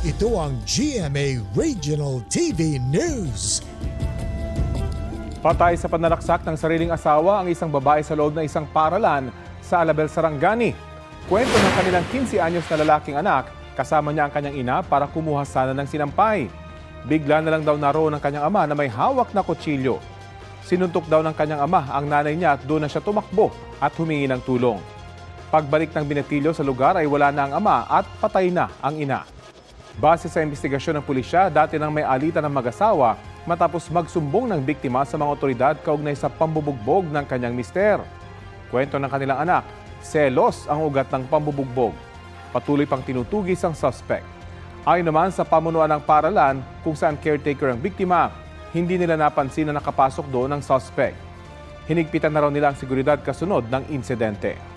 Ito ang GMA Regional TV News. Patay sa pananaksak ng sariling asawa ang isang babae sa loob ng isang paaralan sa Alabel, Sarangani. Kwento ng kanilang 15 anyos na lalaking anak, kasama niya ang kanyang ina para kumuha sana ng sinampay. Bigla na lang daw naroon ang kanyang ama na may hawak na kutsilyo. Sinuntok daw ng kanyang ama ang nanay niya at doon na siya tumakbo at humingi ng tulong. Pagbalik ng binatilyo sa lugar ay wala na ang ama at patay na ang ina. Base sa investigasyon ng pulisya, dati nang may alitan ng mag-asawa matapos magsumbong ng biktima sa mga otoridad kaugnay sa pambubugbog ng kanyang mister. Kwento ng kanilang anak, selos ang ugat ng pambubugbog. Patuloy pang tinutugis ang suspect. Ayon naman sa pamunuan ng paaralan kung saan caretaker ang biktima, hindi nila napansin na nakapasok doon ang suspect. Hinigpitan na raw nila ang seguridad kasunod ng insidente.